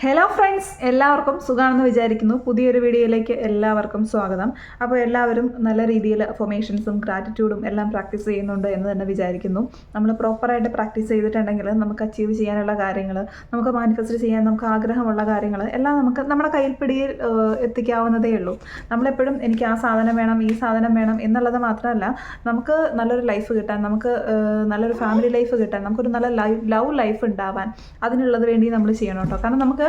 Hello friends, എല്ലാവർക്കും സുഖമാണെന്ന് വിചാരിക്കുന്നു. പുതിയൊരു വീഡിയോയിലേക്ക് എല്ലാവർക്കും സ്വാഗതം. അപ്പോൾ എല്ലാവരും നല്ല രീതിയിൽ അഫർമേഷൻസും ഗ്രാറ്റിറ്റ്യൂഡും എല്ലാം പ്രാക്ടീസ് ചെയ്യുന്നുണ്ട് എന്ന് തന്നെ വിചാരിക്കുന്നു. നമ്മൾ പ്രോപ്പറായിട്ട് പ്രാക്ടീസ് ചെയ്തിട്ടുണ്ടെങ്കിൽ നമുക്ക് അച്ചീവ് ചെയ്യാനുള്ള കാര്യങ്ങൾ, നമുക്ക് മാനിഫെസ്റ്റ് ചെയ്യാൻ നമുക്ക് ആഗ്രഹമുള്ള കാര്യങ്ങൾ എല്ലാം നമുക്ക് നമ്മുടെ കയ്യിൽപ്പിടിയിൽ എത്തിക്കാവുന്നതേ ഉള്ളൂ. നമ്മളെപ്പോഴും എനിക്ക് ആ സാധനം വേണം, ഈ സാധനം വേണം എന്നുള്ളത് മാത്രമല്ല, നമുക്ക് നല്ലൊരു ലൈഫ് കിട്ടാൻ, നമുക്ക് നല്ലൊരു ഫാമിലി ലൈഫ് കിട്ടാൻ, നമുക്കൊരു നല്ല ലവ് ലൈഫ് ഉണ്ടാവാൻ അതിനുള്ളത് വേണ്ടി നമ്മൾ ചെയ്യണം കേട്ടോ. കാരണം നമുക്ക്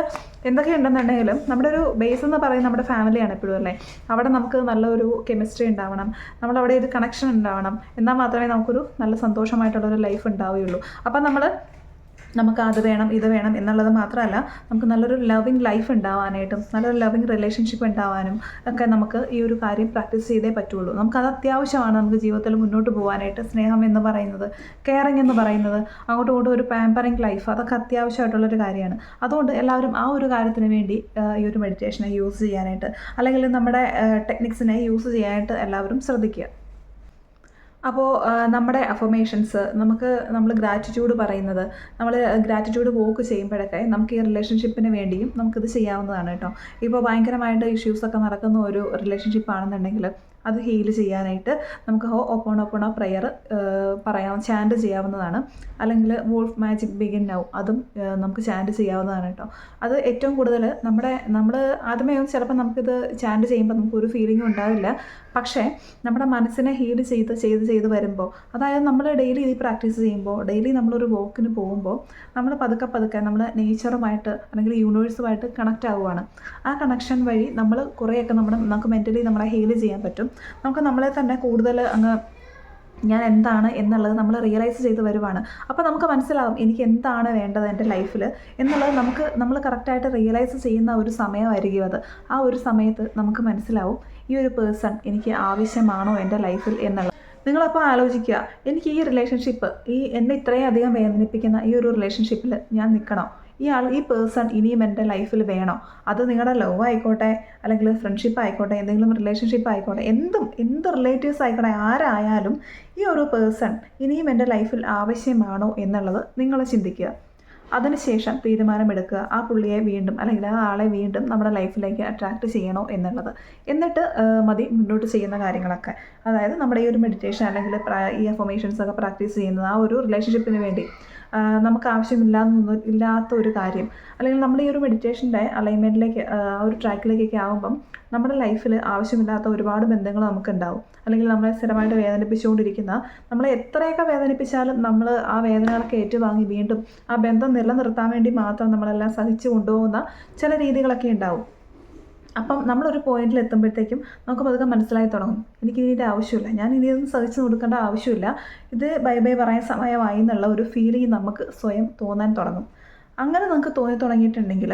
എന്തൊക്കെ ഉണ്ടെന്നുണ്ടെങ്കിലും നമ്മുടെ ഒരു ബേസ് എന്ന് പറയുന്നത് നമ്മുടെ ഫാമിലിയാണ് എപ്പോഴും അല്ലേ. അവിടെ നമുക്ക് നല്ലൊരു കെമിസ്ട്രി ഉണ്ടാവണം, നമ്മളവിടെ ഒരു കണക്ഷൻ ഉണ്ടാവണം, എന്നാൽ മാത്രമേ നമുക്കൊരു നല്ല സന്തോഷമായിട്ടുള്ളൊരു ലൈഫ് ഉണ്ടാവുകയുള്ളൂ. അപ്പം നമുക്ക് അത് വേണം ഇത് വേണം എന്നുള്ളത് മാത്രമല്ല, നമുക്ക് നല്ലൊരു ലവിങ് ലൈഫ് ഉണ്ടാവാനായിട്ടും നല്ലൊരു ലവിങ് റിലേഷൻഷിപ്പ് ഉണ്ടാവാനും ഒക്കെ നമുക്ക് ഈ ഒരു കാര്യം പ്രാക്ടീസ് ചെയ്തേ പറ്റുള്ളൂ. നമുക്കത് അത്യാവശ്യമാണ് നമുക്ക് ജീവിതത്തിൽ മുന്നോട്ട് പോകാനായിട്ട്. സ്നേഹം എന്ന് പറയുന്നത്, കെയറിങ് എന്ന് പറയുന്നത്, അങ്ങോട്ടും ഇങ്ങോട്ടും ഒരു പാമ്പറിങ് ലൈഫ്, അതൊക്കെ അത്യാവശ്യമായിട്ടുള്ളൊരു കാര്യമാണ്. അതുകൊണ്ട് എല്ലാവരും ആ ഒരു കാര്യത്തിന് വേണ്ടി ഈ ഒരു മെഡിറ്റേഷനെ യൂസ് ചെയ്യാനായിട്ട്, അല്ലെങ്കിൽ നമ്മുടെ ടെക്നിക്സിനെ യൂസ് ചെയ്യാനായിട്ട് എല്ലാവരും ശ്രദ്ധിക്കുക. അപ്പോൾ നമ്മുടെ അഫർമേഷൻസ്, നമ്മൾ ഗ്രാറ്റിറ്റ്യൂഡ് പറയുന്നത്, നമ്മൾ ഗ്രാറ്റിറ്റ്യൂഡ് വോക്ക് ചെയ്യുമ്പോഴൊക്കെ നമുക്ക് ഈ റിലേഷൻഷിപ്പിന് വേണ്ടിയും നമുക്കിത് ചെയ്യാവുന്നതാണ് കേട്ടോ. ഇപ്പോൾ ഭയങ്കരമായിട്ട് ഇഷ്യൂസൊക്കെ നടക്കുന്ന ഒരു റിലേഷൻഷിപ്പ് ആണെന്നുണ്ടെങ്കിൽ അത് ഹീൽ ചെയ്യാനായിട്ട് നമുക്ക് ഓപ്പോണോ പ്രയർ പറയാം, ചാൻഡ് ചെയ്യാവുന്നതാണ്. അല്ലെങ്കിൽ വോൾഫ് മാജിക് ബിഗിൻ നൗ, അതും നമുക്ക് ചാൻഡ് ചെയ്യാവുന്നതാണ് കേട്ടോ. അത് ഏറ്റവും കൂടുതൽ നമ്മൾ ആദ്യമേ ചിലപ്പോൾ നമുക്കിത് ചാൻഡ് ചെയ്യുമ്പോൾ നമുക്കൊരു ഫീലിംഗും ഉണ്ടാവില്ല. പക്ഷേ നമ്മുടെ മനസ്സിനെ ഹീൽ ചെയ്ത് വരുമ്പോൾ, അതായത് നമ്മൾ ഡെയിലി ഇത് പ്രാക്ടീസ് ചെയ്യുമ്പോൾ, ഡെയിലി നമ്മളൊരു വോക്കിന് പോകുമ്പോൾ നമ്മൾ പതുക്കെ നമ്മൾ നേച്ചറുമായിട്ട് അല്ലെങ്കിൽ യൂണിവേഴ്സുമായിട്ട് കണക്റ്റ് ആവുകയാണ്. ആ കണക്ഷൻ വഴി നമ്മൾ കുറേയൊക്കെ നമുക്ക് മെൻ്റലി നമ്മളെ ഹീൽ ചെയ്യാൻ പറ്റും. നമുക്ക് നമ്മളെ തന്നെ കൂടുതൽ ഞാൻ എന്താണ് എന്നുള്ളത് നമ്മൾ റിയലൈസ് ചെയ്ത് വരുവാണ്. അപ്പോൾ നമുക്ക് മനസ്സിലാവും എനിക്ക് എന്താണ് വേണ്ടത് എൻ്റെ ലൈഫിൽ എന്നുള്ളത്. നമ്മൾ കറക്റ്റായിട്ട് റിയലൈസ് ചെയ്യുന്ന ഒരു സമയമായിരിക്കും അത്. ആ ഒരു സമയത്ത് നമുക്ക് മനസ്സിലാവും ഈ ഒരു പേഴ്സൺ എനിക്ക് ആവശ്യമാണോ എൻ്റെ ലൈഫിൽ എന്നുള്ളത്. നിങ്ങളപ്പോൾ ആലോചിക്കുക, എനിക്ക് ഈ റിലേഷൻഷിപ്പ്, എന്നെ ഇത്രയും അധികം വേദനിപ്പിക്കുന്ന ഈ ഒരു റിലേഷൻഷിപ്പിൽ ഞാൻ നിൽക്കണോ? ഈ പേഴ്സൺ ഇനിയും എൻ്റെ ലൈഫിൽ വേണോ? അത് നിങ്ങളുടെ ലവ് ആയിക്കോട്ടെ, അല്ലെങ്കിൽ ഫ്രണ്ട്ഷിപ്പ് ആയിക്കോട്ടെ, എന്തെങ്കിലും റിലേഷൻഷിപ്പ് ആയിക്കോട്ടെ, എന്ത് റിലേറ്റീവ്സ് ആയിക്കോട്ടെ, ആരായാലും ഈ ഒരു പേഴ്സൺ ഇനിയും എൻ്റെ ലൈഫിൽ ആവശ്യമാണോ എന്നുള്ളത് നിങ്ങൾ ചിന്തിക്കുക. അതിനുശേഷം തീരുമാനമെടുക്കുക ആ പുള്ളിയെ വീണ്ടും അല്ലെങ്കിൽ ആ ആളെ വീണ്ടും നമ്മുടെ ലൈഫിലേക്ക് അട്രാക്റ്റ് ചെയ്യണോ എന്നുള്ളത്. എന്നിട്ട് മതി മുന്നോട്ട് ചെയ്യുന്ന കാര്യങ്ങളൊക്കെ. അതായത് നമ്മുടെ ഈ ഒരു മെഡിറ്റേഷൻ അല്ലെങ്കിൽ ഈ അഫർമേഷൻസ് ഒക്കെ പ്രാക്ടീസ് ചെയ്യുന്നത് ആ ഒരു റിലേഷൻഷിപ്പിന് വേണ്ടി നമുക്ക് ഇല്ലാത്ത ഒരു കാര്യം, അല്ലെങ്കിൽ നമ്മൾ ഈ ഒരു മെഡിറ്റേഷൻ്റെ അലൈൻമെൻറ്റിലേക്ക്, ആ ഒരു ട്രാക്കിലേക്കൊക്കെ ആകുമ്പം നമ്മുടെ ലൈഫിൽ ആവശ്യമില്ലാത്ത ഒരുപാട് ബന്ധങ്ങൾ നമുക്കുണ്ടാവും. അല്ലെങ്കിൽ നമ്മളെ സ്ഥിരമായിട്ട് വേദനിപ്പിച്ചുകൊണ്ടിരിക്കുന്ന, നമ്മളെ എത്രയൊക്കെ വേദനിപ്പിച്ചാലും നമ്മൾ ആ വേദനകളൊക്കെ ഏറ്റുവാങ്ങി വീണ്ടും ആ ബന്ധം നിലനിർത്താൻ വേണ്ടി മാത്രം നമ്മളെല്ലാം സഹിച്ചു കൊണ്ടുപോകുന്ന ചില രീതികളൊക്കെ ഉണ്ടാവും. അപ്പം നമ്മളൊരു പോയിന്റിൽ എത്തുമ്പോഴത്തേക്കും നമുക്ക് പതുക്കെ മനസ്സിലായി തുടങ്ങും, എനിക്കിതിൻ്റെ ആവശ്യമില്ല, ഞാൻ ഇനിയൊന്നും സഹിച്ചു കൊടുക്കേണ്ട ആവശ്യമില്ല, ഇത് ബൈ പറയാൻ സമയമായി എന്നുള്ള ഒരു ഫീലിംഗ് നമുക്ക് സ്വയം തോന്നാൻ തുടങ്ങും. അങ്ങനെ നമുക്ക് തോന്നി തുടങ്ങിയിട്ടുണ്ടെങ്കിൽ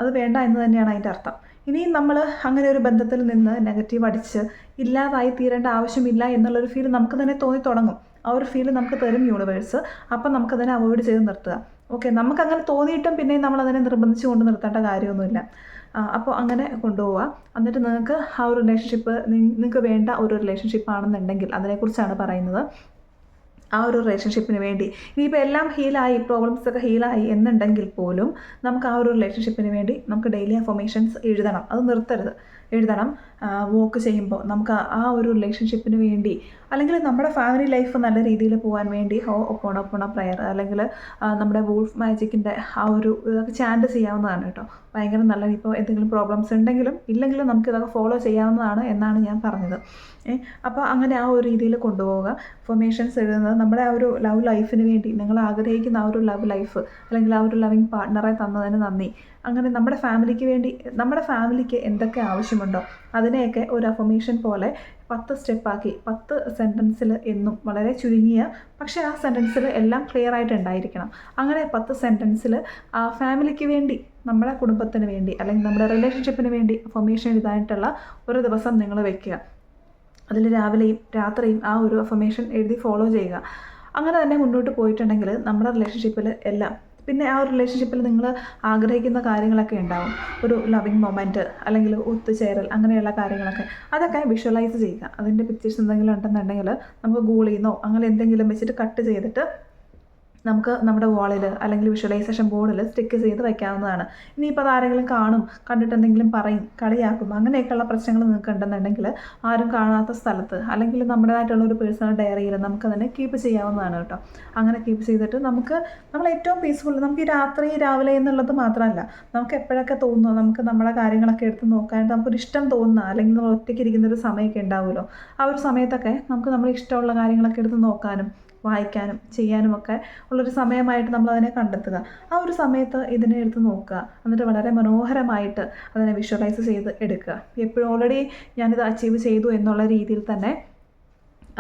അത് വേണ്ട എന്ന് തന്നെയാണ് അതിൻ്റെ അർത്ഥം. ഇനിയും നമ്മൾ അങ്ങനെ ഒരു ബന്ധത്തിൽ നിന്ന് നെഗറ്റീവ് അടിച്ച് ഇല്ലാതായി തീരേണ്ട ആവശ്യമില്ല എന്നുള്ളൊരു ഫീൽ നമുക്ക് തന്നെ തോന്നി തുടങ്ങും. ആ ഒരു ഫീൽ നമുക്ക് തരും യൂണിവേഴ്സ്. അപ്പം നമുക്കതിനെ അവോയ്ഡ് ചെയ്ത് നിർത്തുക. ഓക്കെ, നമുക്കങ്ങനെ തോന്നിയിട്ടും പിന്നെയും നമ്മളതിനെ നിർബന്ധിച്ച് കൊണ്ട് നിർത്തേണ്ട കാര്യമൊന്നുമില്ല. അപ്പോൾ അങ്ങനെ കൊണ്ടുപോവുക. എന്നിട്ട് നിങ്ങൾക്ക് ആ ഒരു റിലേഷൻഷിപ്പ് നിങ്ങൾക്ക് വേണ്ട ഒരു റിലേഷൻഷിപ്പ് ആണെന്നുണ്ടെങ്കിൽ അതിനെക്കുറിച്ചാണ് പറയുന്നത്. ആ ഒരു റിലേഷൻഷിപ്പിന് വേണ്ടി ഇനിയിപ്പോൾ എല്ലാം ഹീലായി, പ്രോബ്ലംസൊക്കെ ഹീലായി എന്നുണ്ടെങ്കിൽ പോലും നമുക്ക് ആ ഒരു റിലേഷൻഷിപ്പിന് വേണ്ടി നമുക്ക് ഡെയിലി അഫർമേഷൻസ് എഴുതണം. അത് നിർത്തരുത്, എഴുതണം. വോക്ക് ചെയ്യുമ്പോൾ നമുക്ക് ആ ഒരു റിലേഷൻഷിപ്പിന് വേണ്ടി, അല്ലെങ്കിൽ നമ്മുടെ ഫാമിലി ലൈഫ് നല്ല രീതിയിൽ പോകാൻ വേണ്ടി ഒപ്പോണോ പ്രയർ, അല്ലെങ്കിൽ നമ്മുടെ വോൾഫ് മാജിക്കിൻ്റെ ആ ഒരു ഇതൊക്കെ ചാൻഡ് ചെയ്യാവുന്നതാണ് കേട്ടോ. ഭയങ്കര നല്ല, ഇപ്പോൾ എന്തെങ്കിലും പ്രോബ്ലംസ് ഉണ്ടെങ്കിലും ഇല്ലെങ്കിലും നമുക്കിതൊക്കെ ഫോളോ ചെയ്യാവുന്നതാണ് എന്നാണ് ഞാൻ പറഞ്ഞത്. അപ്പോൾ അങ്ങനെ ആ ഒരു രീതിയിൽ കൊണ്ടുപോവുക. അഫർമേഷൻസ് എഴുതുന്നത് നമ്മുടെ ആ ഒരു ലവ് ലൈഫിന് വേണ്ടി, നിങ്ങൾ ആഗ്രഹിക്കുന്ന ആ ഒരു ലവ് ലൈഫ് അല്ലെങ്കിൽ ആ ഒരു ലവിങ് പാർട്ട്ണറെ തന്നതിന് നന്ദി. അങ്ങനെ നമ്മുടെ ഫാമിലിക്ക് വേണ്ടി, നമ്മുടെ ഫാമിലിക്ക് എന്തൊക്കെ ആവശ്യമുണ്ടോ അതിനെയൊക്കെ ഒരു അഫർമേഷൻ പോലെ 10 സ്റ്റെപ്പാക്കി 10 സെൻറ്റൻസിൽ എന്നും വളരെ ചുരുങ്ങിയ, പക്ഷേ ആ സെൻറ്റൻസിൽ എല്ലാം ക്ലിയർ ആയിട്ടുണ്ടായിരിക്കണം. അങ്ങനെ 10 സെൻറ്റൻസിൽ ആ ഫാമിലിക്ക് വേണ്ടി, നമ്മുടെ കുടുംബത്തിന് വേണ്ടി, അല്ലെങ്കിൽ നമ്മുടെ റിലേഷൻഷിപ്പിന് വേണ്ടി അഫർമേഷൻ എഴുതാനായിട്ടുള്ള ഒരു ദിവസം നിങ്ങൾ വയ്ക്കുക. അതിൽ രാവിലെയും രാത്രിയും ആ ഒരു അഫർമേഷൻ എഴുതി ഫോളോ ചെയ്യുക. അങ്ങനെ തന്നെ മുന്നോട്ട് പോയിട്ടുണ്ടെങ്കിൽ നമ്മുടെ റിലേഷൻഷിപ്പിൽ എല്ലാം, പിന്നെ ആ ഒരു റിലേഷൻഷിപ്പിൽ നിങ്ങൾ ആഗ്രഹിക്കുന്ന കാര്യങ്ങളൊക്കെ ഉണ്ടാവും. ഒരു ലവിങ് മൊമെൻറ്റ്, അല്ലെങ്കിൽ ഒത്തുചേരൽ, അങ്ങനെയുള്ള കാര്യങ്ങളൊക്കെ അതൊക്കെ വിഷ്വലൈസ് ചെയ്യുക. അതിൻ്റെ പിക്ചേഴ്സ് എന്തെങ്കിലും ഉണ്ടെന്നുണ്ടെങ്കിൽ നമുക്ക് ഗൂഗിളിൽ നിന്നോ അങ്ങനെ എന്തെങ്കിലും വെച്ചിട്ട് കട്ട് ചെയ്തിട്ട് നമുക്ക് നമ്മുടെ വാളിൽ അല്ലെങ്കിൽ വിഷ്വലൈസേഷൻ ബോർഡിൽ സ്റ്റിക്ക് ചെയ്ത് വയ്ക്കാവുന്നതാണ്. ഇനിയിപ്പോൾ അത് ആരെങ്കിലും കാണും, കണ്ടിട്ട് എന്തെങ്കിലും പറയും, കളിയാക്കും, അങ്ങനെയൊക്കെയുള്ള പ്രശ്നങ്ങൾ നിങ്ങൾക്ക് ഉണ്ടെന്നുണ്ടെങ്കിൽ ആരും കാണാത്ത സ്ഥലത്ത് അല്ലെങ്കിൽ നമ്മുടേതായിട്ടുള്ള ഒരു പേഴ്സണൽ ഡയറിയിൽ നമുക്കതിനെ കീപ്പ് ചെയ്യാവുന്നതാണ് കേട്ടോ. അങ്ങനെ കീപ്പ് ചെയ്തിട്ട് നമ്മൾ ഏറ്റവും പീസ്ഫുൾ, നമുക്ക് ഈ രാത്രി രാവിലെ എന്നുള്ളത് മാത്രമല്ല, നമുക്ക് എപ്പോഴൊക്കെ തോന്നുന്നു നമുക്ക് നമ്മുടെ കാര്യങ്ങളൊക്കെ എടുത്ത് നോക്കാനായിട്ട് നമുക്കൊരു ഇഷ്ടം തോന്നുക, അല്ലെങ്കിൽ നമ്മൾ ഒറ്റയ്ക്ക് ഇരിക്കുന്ന ഒരു സമയമൊക്കെ ഉണ്ടാവുമല്ലോ, ആ ഒരു സമയത്തൊക്കെ നമുക്ക് നമ്മുടെ ഇഷ്ടമുള്ള കാര്യങ്ങളൊക്കെ എടുത്ത് നോക്കാനും വായിക്കാനും ചെയ്യാനുമൊക്കെ ഉള്ളൊരു സമയമായിട്ട് നമ്മളതിനെ കണ്ടെത്തുക. ആ ഒരു സമയത്ത് ഇതിനെ എടുത്ത് നോക്കുക, എന്നിട്ട് വളരെ മനോഹരമായിട്ട് അതിനെ വിഷ്വലൈസ് ചെയ്ത് എടുക്കുക. എപ്പോഴും ഓൾറെഡി ഞാനിത് അച്ചീവ് ചെയ്തു എന്നുള്ള രീതിയിൽ തന്നെ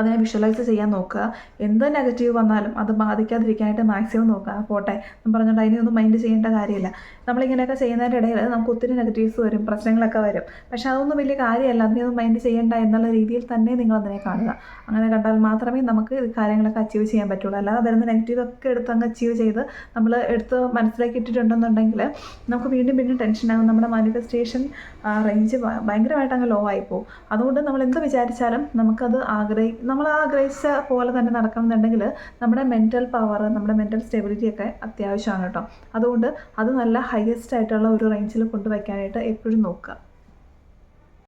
അതിനെ വിഷ്വലൈസ് ചെയ്യാൻ നോക്കുക. എന്ത് നെഗറ്റീവ് വന്നാലും അത് ബാധിക്കാതിരിക്കാനായിട്ട് മാക്സിമം നോക്കുക. പോട്ടെ എന്ന് പറഞ്ഞുകൊണ്ട് അതിനെയൊന്നും മൈൻഡ് ചെയ്യേണ്ട കാര്യമില്ല. നമ്മളിങ്ങനെയൊക്കെ ചെയ്യുന്നതിൻ്റെ ഇടയിൽ നമുക്ക് ഒത്തിരി നെഗറ്റീവ്സ് വരും, പ്രശ്നങ്ങളൊക്കെ വരും. പക്ഷേ അതൊന്നും വലിയ കാര്യമല്ല, അതിനെയൊന്നും മൈൻഡ് ചെയ്യേണ്ട എന്നുള്ള രീതിയിൽ തന്നെ നിങ്ങളതിനെ കാണുക. അങ്ങനെ കണ്ടാൽ മാത്രമേ നമുക്ക് ഈ കാര്യങ്ങളൊക്കെ അച്ചീവ് ചെയ്യാൻ പറ്റുള്ളൂ. അല്ലാതെ വരുന്ന നെഗറ്റീവൊക്കെ എടുത്ത് അങ്ങ് അച്ചീവ് ചെയ്ത് നമ്മൾ എടുത്ത് മനസ്സിലാക്കി ഇട്ടിട്ടുണ്ടെന്നുണ്ടെങ്കിൽ നമുക്ക് വീണ്ടും വീണ്ടും ടെൻഷനാകും. നമ്മുടെ മാനിഫെസ്റ്റേഷൻ റേഞ്ച് ഭയങ്കരമായിട്ട് അങ്ങ് ലോ ആയിപ്പോവും. അതുകൊണ്ട് നമ്മൾ എന്ത് വിചാരിച്ചാലും നമുക്കത് നമ്മൾ ആഗ്രഹിച്ച പോലെ തന്നെ നടക്കണമെന്നുണ്ടെങ്കിൽ നമ്മുടെ മെൻറ്റൽ പവർ, നമ്മുടെ മെൻറ്റൽ സ്റ്റെബിലിറ്റി ഒക്കെ അത്യാവശ്യമാണ് കേട്ടോ. അതുകൊണ്ട് അത് നല്ല ഹയസ്റ്റ് ആയിട്ടുള്ള ഒരു റേഞ്ചിൽ കൊണ്ടുവയ്ക്കാനായിട്ട് എപ്പോഴും നോക്കുക.